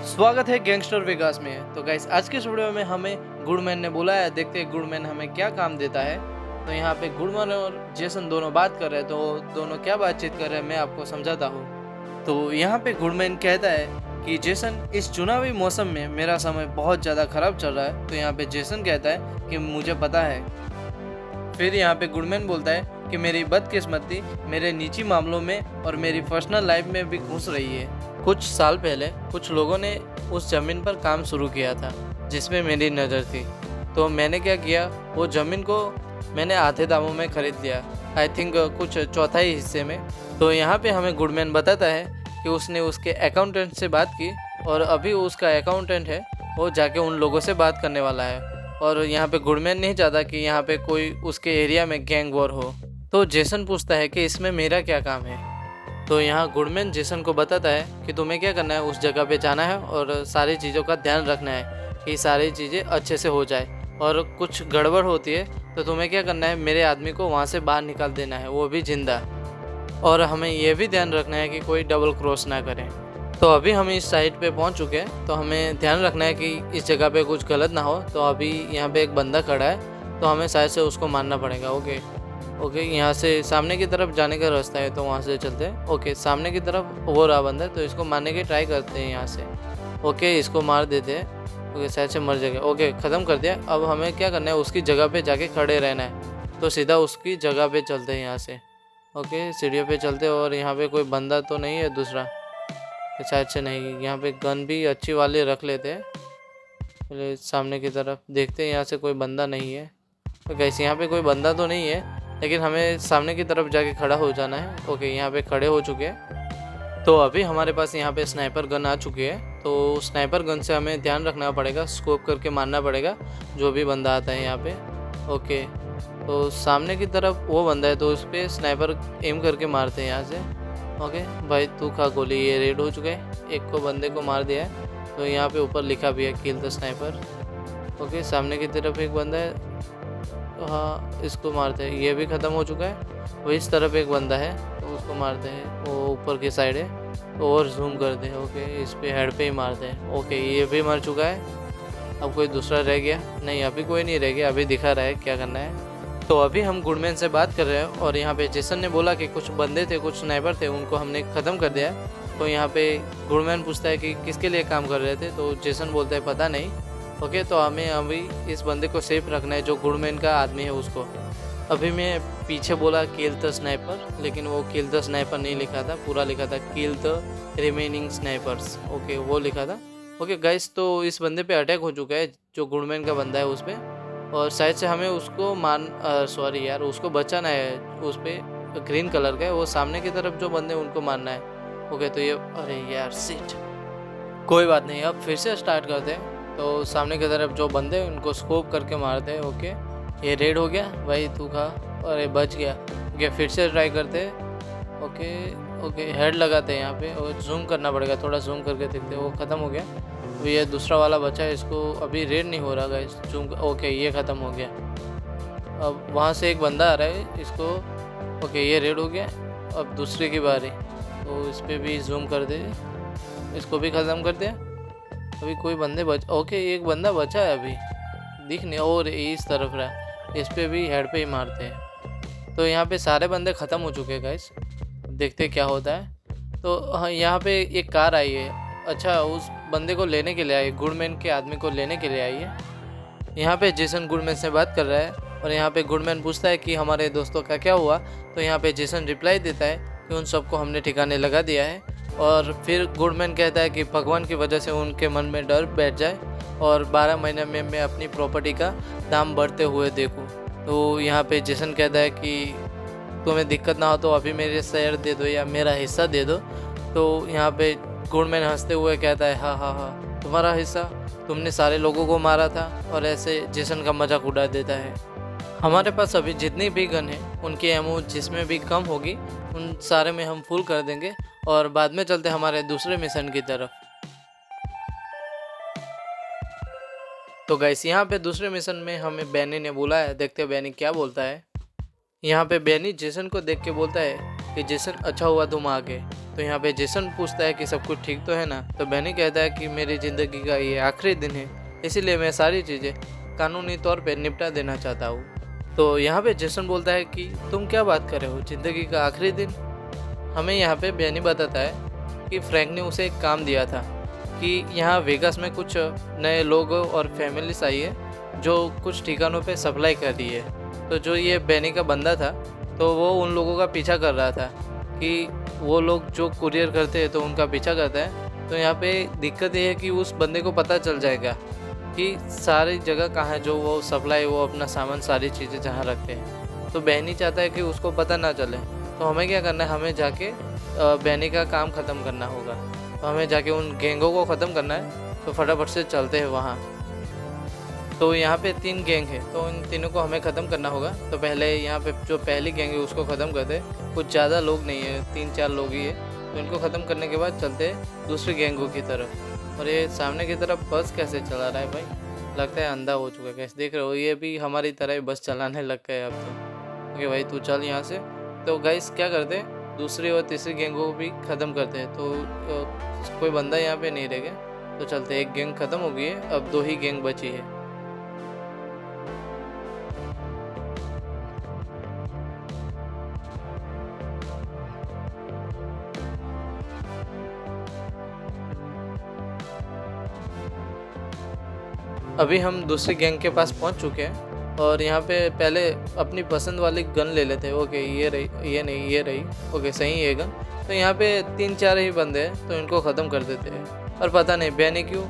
स्वागत है gangster Vegas में। तो गाइस आज के इस वीडियो में हमें गुडमैन ने बुलाया है। देखते हैं गुडमैन हमें क्या काम देता है। तो यहाँ पे गुडमैन और जेसन दोनों बात कर रहे हैं। तो दोनों क्या बातचीत कर रहे हैं मैं आपको समझाता हूँ। तो यहाँ पे गुडमैन कहता है कि जेसन इस चुनावी मौसम में मेरा समय बहुत ज़्यादा खराब चल रहा है। तो यहाँ पे जेसन कहता है कि मुझे पता है। फिर यहाँ पे गुडमैन बोलता है कि मेरी बदकिस्मती मेरे निजी मामलों में और मेरी पर्सनल लाइफ में भी घुस रही है। कुछ साल पहले कुछ लोगों ने उस ज़मीन पर काम शुरू किया था जिसमें मेरी नज़र थी। तो मैंने क्या किया, वो ज़मीन को मैंने आधे दामों में ख़रीद लिया। आई थिंक कुछ चौथाई हिस्से में। तो यहाँ पे हमें गुडमैन बताता है कि उसने उसके अकाउंटेंट से बात की और अभी उसका अकाउंटेंट है वो जाके उन लोगों से बात करने वाला है। और यहाँ पे गुडमैन नहीं चाहता कि यहाँ पे कोई उसके एरिया में गैंग वॉर हो। तो जेसन पूछता है कि इसमें मेरा क्या काम है। तो यहाँ गुडमैन जेसन को बताता है कि तुम्हें क्या करना है, उस जगह पे जाना है और सारी चीज़ों का ध्यान रखना है कि सारी चीज़ें अच्छे से हो जाए। और कुछ गड़बड़ होती है तो तुम्हें क्या करना है, मेरे आदमी को वहाँ से बाहर निकाल देना है, वो भी जिंदा। और हमें यह भी ध्यान रखना है कि कोई डबल क्रॉस ना करे। तो अभी हम इस साइट पे पहुंच चुके हैं। तो हमें ध्यान रखना है कि इस जगह पे कुछ गलत ना हो। तो अभी यहाँ पे एक बंदा खड़ा है तो हमें शायद से उसको मारना पड़ेगा। ओके यहाँ से सामने की तरफ जाने का रास्ता है तो वहाँ से चलते हैं। ओके सामने की तरफ वो रहा बंदा, तो इसको मारने की ट्राई करते हैं यहाँ से। ओके इसको मार देते हैं। ओके शायद से मर जाएगा। ओके ख़त्म कर दिया। अब हमें क्या करना है, उसकी जगह पे जाके खड़े रहना है। तो सीधा उसकी जगह पे चलते हैं यहाँ से। ओके सीढ़ियों पे चलते हैं और यहाँ पे कोई बंदा तो नहीं है दूसरा, शायद से नहीं। यहाँ पे गन भी अच्छी वाले रख लेते हैं। पहले सामने की तरफ देखते हैं, यहाँ से कोई बंदा नहीं है। तो कैसे यहाँ पे कोई बंदा तो नहीं है, लेकिन हमें सामने की तरफ जाके खड़ा हो जाना है। ओके यहाँ पे खड़े हो चुके हैं। तो अभी हमारे पास यहाँ पे स्नाइपर गन आ चुकी है। तो स्नाइपर गन से हमें ध्यान रखना पड़ेगा, स्कोप करके मारना पड़ेगा जो भी बंदा आता है यहाँ पे। ओके तो सामने की तरफ वो बंदा है तो उस पर स्नाइपर एम करके मारते हैं यहाँ से। ओके भाई तू खा गोली। ये रेड हो चुका है, एक को बंदे को मार दिया है। तो यहाँ पे ऊपर लिखा भी है किल द स्नाइपर। ओके सामने की तरफ एक बंदा है, हाँ इसको मारते हैं, ये भी ख़त्म हो चुका है। वो इस तरफ एक बंदा है तो उसको मारते हैं, वो ऊपर की साइड है। तो और जूम करते हैं। ओके इस पे हेड पे ही मारते हैं। ओके ये भी मर चुका है। अब कोई दूसरा रह गया? नहीं अभी कोई नहीं रह गया, अभी दिखा रहा है क्या करना है। तो अभी हम गुडमैन से बात कर रहे हैं और यहाँ पे जेसन ने बोला कि कुछ बंदे थे, कुछ स्नाइपर थे, उनको हमने ख़त्म कर दिया है। तो यहाँ पे गुडमैन पूछता है कि किसके लिए काम कर रहे थे। तो जेसन बोलता है पता नहीं। ओके तो हमें अभी इस बंदे को सेफ रखना है जो गुडमैन का आदमी है उसको। अभी मैं पीछे बोला किल द स्नाइपर, लेकिन वो किल द स्नाइपर नहीं लिखा था, पूरा लिखा था kill the remaining snipers. Okay वो लिखा था। ओके गाइस तो इस बंदे पे अटैक हो चुका है, जो गुडमैन का बंदा है उस पर। और शायद से हमें उसको सॉरी यार उसको बचाना है। उस पर ग्रीन कलर का है, वो सामने की तरफ जो बंदे उनको मारना है। ओके तो ये अरे यार सिट, कोई बात नहीं, अब फिर से स्टार्ट करते हैं। तो सामने की तरफ जो बंदे हैं उनको स्कोप करके मारते हैं। ओके ये रेड हो गया भाई, तू खा। अरे बच गया। ओके फिर से ट्राई करते हैं। ओके हेड लगाते हैं यहाँ पे और जूम करना पड़ेगा, थोड़ा जूम करके देखते हैं। वो ख़त्म हो गया। तो ये दूसरा वाला बचा है, इसको अभी रेड नहीं हो रहा गाइस, जूम। ओके ये ख़त्म हो गया। अब वहाँ से एक बंदा आ रहा है, इसको। ओके ये रेड हो गया। अब दूसरे की बारी, तो इस पर भी जूम कर दे, इसको भी ख़त्म कर दिया। अभी कोई बंदे ओके एक बंदा बचा है अभी, दिख नहीं, और इस तरफ रहा, इस पे भी हेड पे ही मारते हैं। तो यहाँ पे सारे बंदे ख़त्म हो चुके हैं गाइस, देखते क्या होता है। तो हाँ यहाँ पे एक कार आई है। अच्छा उस बंदे को लेने के लिए आई, गुडमैन के आदमी को लेने के लिए आई है। यहाँ पे जेसन गुडमैन से बात कर रहा है और यहाँ पे गुडमैन पूछता है कि हमारे दोस्तों का क्या हुआ। तो यहाँ पे जेसन रिप्लाई देता है कि उन सबको हमने ठिकाने लगा दिया है। और फिर गुडमैन कहता है कि भगवान की वजह से उनके मन में डर बैठ जाए और 12 महीने में मैं अपनी प्रॉपर्टी का दाम बढ़ते हुए देखूं। तो यहाँ पे जेसन कहता है कि तुम्हें दिक्कत ना हो तो अभी मेरे शेयर दे दो या मेरा हिस्सा दे दो। तो यहाँ पे गुडमैन हंसते हुए कहता है हाँ तुम्हारा हिस्सा, तुमने सारे लोगों को मारा था। और ऐसे जेसन का मजाक उड़ा देता है। हमारे पास अभी जितनी भी गन है उनकी एमओ जिसमें भी कम होगी उन सारे में हम फुल कर देंगे और बाद में चलते हमारे दूसरे मिशन की तरफ। तो गाइस यहाँ पे दूसरे मिशन में हमें बैनी ने बुलाया है, देखते हैं बैनी क्या बोलता है। यहाँ पे बैनी जेसन को देख के बोलता है कि जेसन अच्छा हुआ तुम आ गए, तो यहाँ पे जेसन पूछता है कि सब कुछ ठीक तो है ना। तो बेनी कहता है कि मेरी ज़िंदगी का ये आखिरी दिन है, इसीलिए मैं सारी चीज़ें कानूनी तौर पे निपटा देना चाहता हूँ। तो यहाँ पे जेसन बोलता है कि तुम क्या बात कर रहे हो, ज़िंदगी का आखिरी दिन। हमें यहाँ पे बेनी बताता है कि फ्रैंक ने उसे एक काम दिया था कि यहाँ वेगास में कुछ नए लोग और फैमिलीज आई है जो कुछ ठिकानों पे सप्लाई कर रही है। तो जो ये बेनी का बंदा था तो वो उन लोगों का पीछा कर रहा था कि वो लोग जो कुरियर करते हैं तो उनका पीछा करता है। तो यहाँ पे दिक्कत ये है कि उस बंदे को पता चल जाएगा कि सारी जगह कहाँ है जो वो सप्लाई, वो अपना सामान, सारी चीज़ें जहाँ रखते हैं। तो बेनी चाहता है कि उसको पता ना चले। तो हमें क्या करना है, हमें जाके बेनी का काम ख़त्म करना होगा। तो हमें जाके उन गैंगों को ख़त्म करना है। तो फटाफट से चलते हैं वहाँ। तो यहाँ पे 3 गैंग है, तो इन तीनों को हमें ख़त्म करना होगा। तो पहले यहाँ पे जो पहली गैंग है उसको ख़त्म करते हैं। कुछ ज़्यादा लोग नहीं है, 3-4 लोग ही है। तो इनको ख़त्म करने के बाद चलते हैं दूसरी गैंगों की तरफ। और ये सामने की तरफ बस कैसे चला रहा है भाई, लगता है अंधा हो चुका है। कैसे देख रहे हो, ये भी हमारी तरह ही बस चलाने लग गए अब तो। ओके भाई, तू चल यहाँ से। तो गाइस क्या करते हैं, दूसरी और तीसरी गैंगों को भी ख़त्म करते हैं। तो कोई बंदा यहाँ पे नहीं रह गया। तो चलते, एक गैंग ख़त्म हो गई है, अब 2 ही गैंग बची है। अभी हम दूसरी गैंग के पास पहुंच चुके हैं और यहाँ पे पहले अपनी पसंद वाली गन ले लेते हैं। ओके, ये रही, ये नहीं, ये रही। ओके, सही है गन। तो यहाँ पे 3-4 ही बंदे हैं, तो इनको ख़त्म कर देते हैं। और पता नहीं बेनी क्यों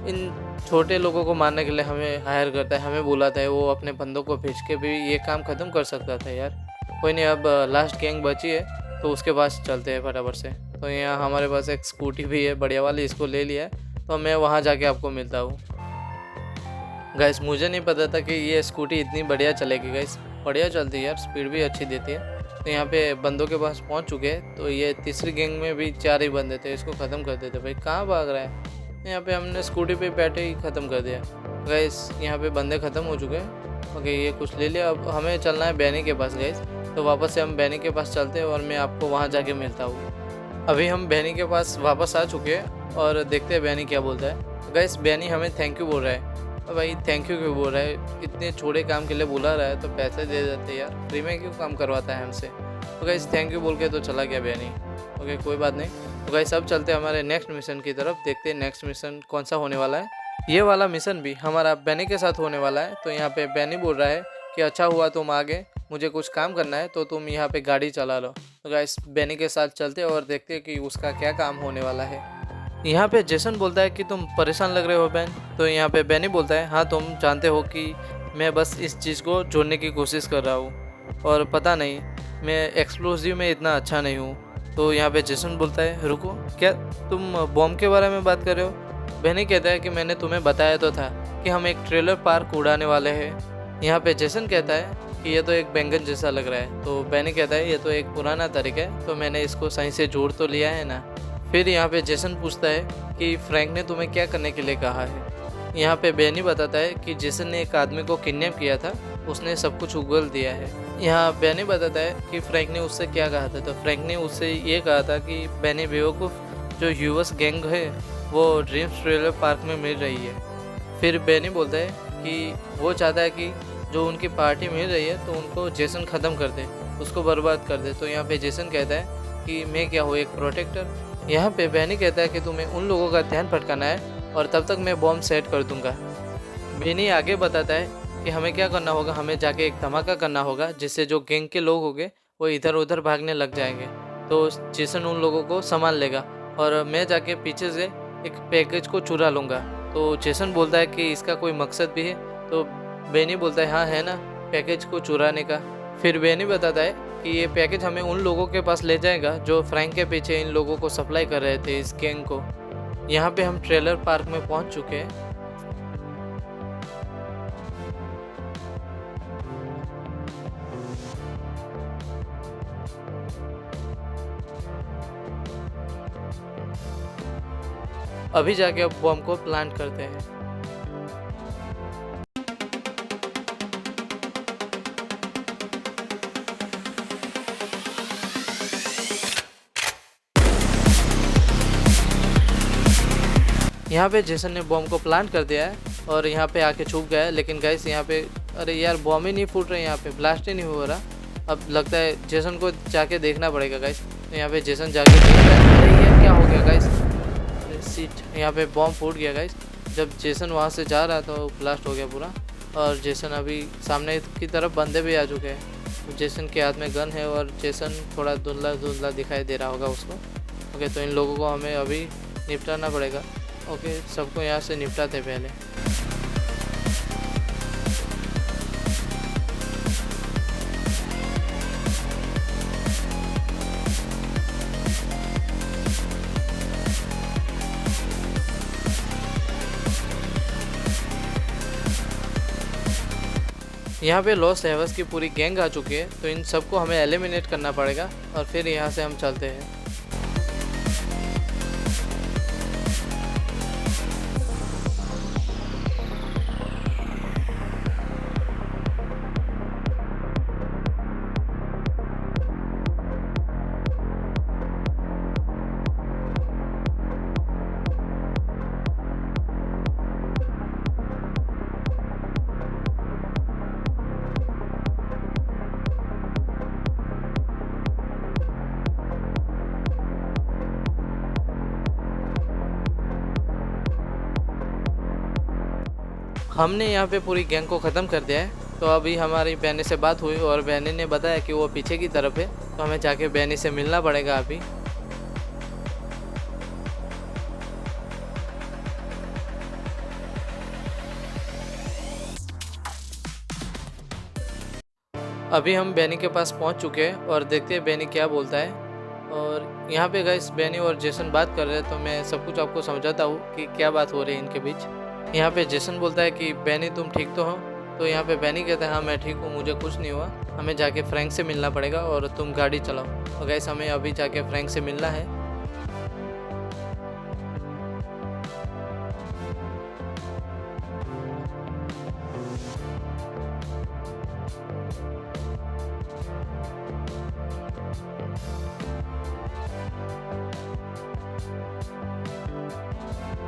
इन छोटे लोगों को मारने के लिए हमें हायर करता है, हमें बुलाता है। वो अपने बंदों को भेज के भी ये काम ख़त्म कर सकता था यार। कोई नहीं, अब लास्ट गैंग बची है तो उसके पास चलते हैं फटाफट से। तो यहाँ हमारे पास एक स्कूटी भी है बढ़िया वाली, इसको ले लिया है। तो मैं वहाँ जाके आपको मिलता हूँ। गाइस मुझे नहीं पता था कि ये स्कूटी इतनी बढ़िया चलेगी। गाइस बढ़िया चलती है यार, स्पीड भी अच्छी देती है। तो यहाँ पे बंदों के पास पहुँच चुके हैं। तो ये तीसरी गैंग में भी 4 ही बंदे थे, इसको ख़त्म कर देते। भाई कहाँ भाग रहा है। यहाँ पे हमने स्कूटी पे बैठे ही ख़त्म कर दिया। गाइस यहाँ पे बंदे ख़त्म हो चुके हैं। ओके, ये कुछ ले लिया। अब हमें चलना है बेनी के पास गाइस। तो वापस से हम बेनी के पास चलते हैं और मैं आपको वहाँ जाके मिलता हूँ। अभी हम बेनी के पास वापस आ चुके हैं और देखते हैं बेनी क्या बोलता है। गाइस बेनी हमें थैंक यू बोल रहा है। तो भाई थैंक यू क्यों बोल रहा है, इतने छोटे काम के लिए बुला रहा है तो पैसे दे देते यार, फ्री में क्यों काम करवाता है हमसे। तो गाइस थैंक यू बोल के तो चला गया बेनी। ओके कोई बात नहीं। तो गाइस अब चलते हैं हमारे नेक्स्ट मिशन की तरफ, देखते हैं नेक्स्ट मिशन कौन सा होने वाला है। ये वाला मिशन भी हमारा बेनी के साथ होने वाला है। तो यहाँ पे बेनी बोल रहा है कि अच्छा हुआ तुम आ गए, मुझे कुछ काम करना है तो तुम यहाँ पे गाड़ी चला लो। तो गाइस बेनी के साथ चलते हैं और देखते हैं कि उसका क्या काम होने वाला है। यहाँ पे जेसन बोलता है कि तुम परेशान लग रहे हो बैन। तो यहाँ पे बेनी बोलता है हाँ तुम जानते हो कि मैं बस इस चीज़ को जोड़ने की कोशिश कर रहा हूँ और पता नहीं मैं एक्सप्लोसिव में इतना अच्छा नहीं हूँ। तो यहाँ पे जेसन बोलता है रुको, क्या तुम बॉम्ब के बारे में बात कर रहे हो। बेनी कहता है कि मैंने तुम्हें बताया तो था कि हम एक ट्रेलर पार्क उड़ाने वाले हैं। यहाँ पे जेसन कहता है कि ये तो एक बैंगन जैसा लग रहा है। तो बेनी कहता है ये तो एक पुराना तरीका है, तो मैंने इसको सही से जोड़ तो लिया है ना। फिर यहाँ पे जेसन पूछता है कि फ्रैंक ने तुम्हें क्या करने के लिए कहा है। यहाँ पे बेनी बताता है कि जेसन ने एक आदमी को किडनैप किया था, उसने सब कुछ उगल दिया है। यहाँ बेनी बताता है कि फ्रैंक ने उससे क्या कहा था। तो फ्रैंक ने उससे ये कहा था कि बेनी बेवकूफ़, जो यूएस गैंग है वो ड्रीम्स ट्रेलर पार्क में मिल रही है। फिर बेनी बोलता है कि वो चाहता है कि जो उनकी पार्टी मिल रही है तो उनको जेसन ख़त्म कर दे, उसको बर्बाद कर दे। तो यहाँ पे जेसन कहता है कि मैं क्या हूँ, एक प्रोटेक्टर। यहाँ पे बेनी कहता है कि तुम्हें उन लोगों का ध्यान भटकाना है और तब तक मैं बॉम्ब सेट कर दूंगा। बेनी आगे बताता है कि हमें क्या करना होगा, हमें जाके एक धमाका करना होगा जिससे जो गैंग के लोग होंगे वो इधर उधर भागने लग जाएंगे। तो जेसन उन लोगों को संभाल लेगा और मैं जाके पीछे से एक पैकेज को चुरा लूँगा। तो जेसन बोलता है कि इसका कोई मकसद भी है। तो बेनी बोलता है हाँ है ना, पैकेज को चुराने का। फिर बेनी बताता है कि ये पैकेज हमें उन लोगों के पास ले जाएगा जो फ्रैंक के पीछे इन लोगों को सप्लाई कर रहे थे, इस गैंग को। यहाँ पे हम ट्रेलर पार्क में पहुँच चुके हैं। अभी जाके अब बॉम्ब को प्लांट करते हैं। यहाँ पे जेसन ने बॉम्ब को प्लांट कर दिया है और यहाँ पे आके छुप गया है। लेकिन गाइस यहाँ पे अरे यार बॉम्ब ही नहीं फूट रहे, यहाँ पे ब्लास्ट ही नहीं हो रहा। अब लगता है जेसन को जाके देखना पड़ेगा गाइस। तो यहाँ पे जेसन जाके देख रहा है। अरे ये क्या हो गया गाइस, सीट यहाँ पे बॉम्ब फूट गया गाइस। जब जेसन वहाँ से जा रहा तो ब्लास्ट हो गया पूरा। और जेसन अभी सामने की तरफ बंदे भी आ चुके हैं। जेसन के हाथ में गन है और जेसन थोड़ा धुंधला धुंधला दिखाई दे रहा होगा उसको। ओके, तो इन लोगों को हमें अभी निपटाना पड़ेगा। ओके, सबको यहाँ से निपटाते पहले। यहाँ पे लॉस एवस की पूरी गैंग आ चुकी है, तो इन सबको हमें एलिमिनेट करना पड़ेगा और फिर यहाँ से हम चलते हैं। हमने यहाँ पे पूरी गैंग को ख़त्म कर दिया है। तो अभी हमारी बहनी से बात हुई और बहनी ने बताया कि वो पीछे की तरफ है, तो हमें जाके बहनी से मिलना पड़ेगा अभी। अभी हम बहनी के पास पहुँच चुके हैं और देखते हैं बहनी क्या बोलता है। और यहाँ पे गाइस बहनी और जेसन बात कर रहे हैं, तो मैं सब कुछ आपको समझाता हूँ कि क्या बात हो रही है इनके बीच। यहाँ पे जेसन बोलता है कि बहनी तुम ठीक तो हो? तो यहाँ पे बहनी कहता है हाँ मैं ठीक हूँ, मुझे कुछ नहीं हुआ, हमें जाके फ्रैंक से मिलना पड़ेगा और तुम गाड़ी चलाओ। तो गाइस हमें अभी जाके फ्रैंक से मिलना है।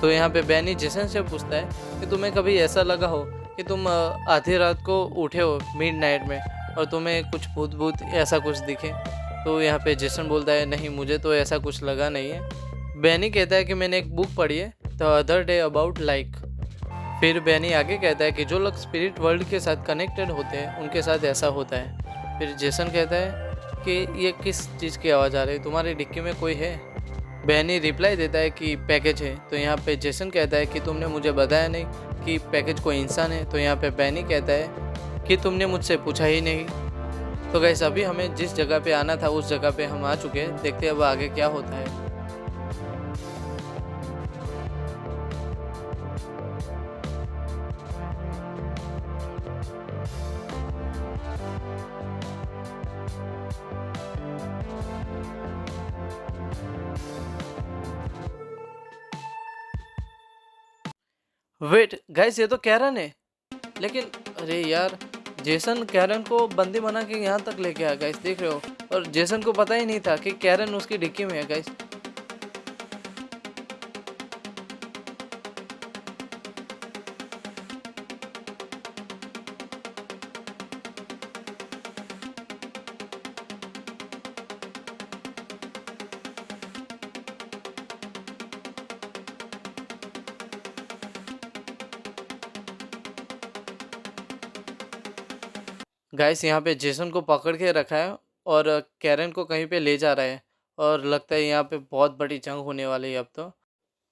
तो यहाँ पे बैनी जेसन से पूछता है कि तुम्हें कभी ऐसा लगा हो कि तुम आधी रात को उठे हो मिडनाइट में और तुम्हें कुछ भूत भूत ऐसा कुछ दिखे? तो यहाँ पे जेसन बोलता है नहीं, मुझे तो ऐसा कुछ लगा नहीं है। बैनी कहता है कि मैंने एक बुक पढ़ी है the other day about like. फिर बैनी आगे कहता है कि जो लोग स्पिरिट वर्ल्ड के साथ कनेक्टेड होते हैं उनके साथ ऐसा होता है। फिर जेसन कहता है कि ये किस चीज़ की आवाज़ आ रही है, तुम्हारी डिक्की में कोई है? बैनी रिप्लाई देता है कि पैकेज है। तो यहाँ पे जेसन कहता है कि तुमने मुझे बताया नहीं कि पैकेज कोई इंसान है। तो यहाँ पे बैनी कहता है कि तुमने मुझसे पूछा ही नहीं। तो गाइस अभी हमें जिस जगह पे आना था उस जगह पे हम आ चुके हैं। देखते हैं अब आगे क्या होता है। वेट गाइस, ये तो कैरन है। लेकिन अरे यार, जेसन कैरन को बंदी बना के यहाँ तक लेके आया गाइस, देख रहे हो। और जेसन को पता ही नहीं था कि कैरन उसकी डिक्की में है गाइस। गाइस यहाँ पे जेसन को पकड़ के रखा है और कैरन को कहीं पे ले जा रहा है और लगता है यहाँ पे बहुत बड़ी जंग होने वाली है अब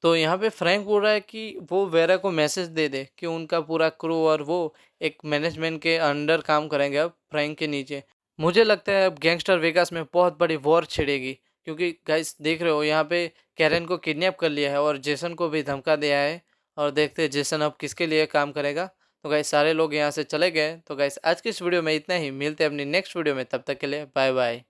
तो यहाँ पे फ्रैंक बोल रहा है कि वो वेरा को मैसेज दे दे कि उनका पूरा क्रू और वो एक मैनेजमेंट के अंडर काम करेंगे अब फ्रैंक के नीचे। मुझे लगता है अब गैंगस्टर वेगास में बहुत बड़ी वॉर छिड़ेगी, क्योंकि गाइस देख रहे हो यहाँ पे कैरन को किडनैप कर लिया है और जेसन को भी धमका दिया है। और देखते हैं जेसन अब किसके लिए काम करेगा। तो गाइस सारे लोग यहाँ से चले गए। तो गाइस आज की इस वीडियो में इतना ही, मिलते हैं अपनी नेक्स्ट वीडियो में, तब तक के लिए बाय बाय।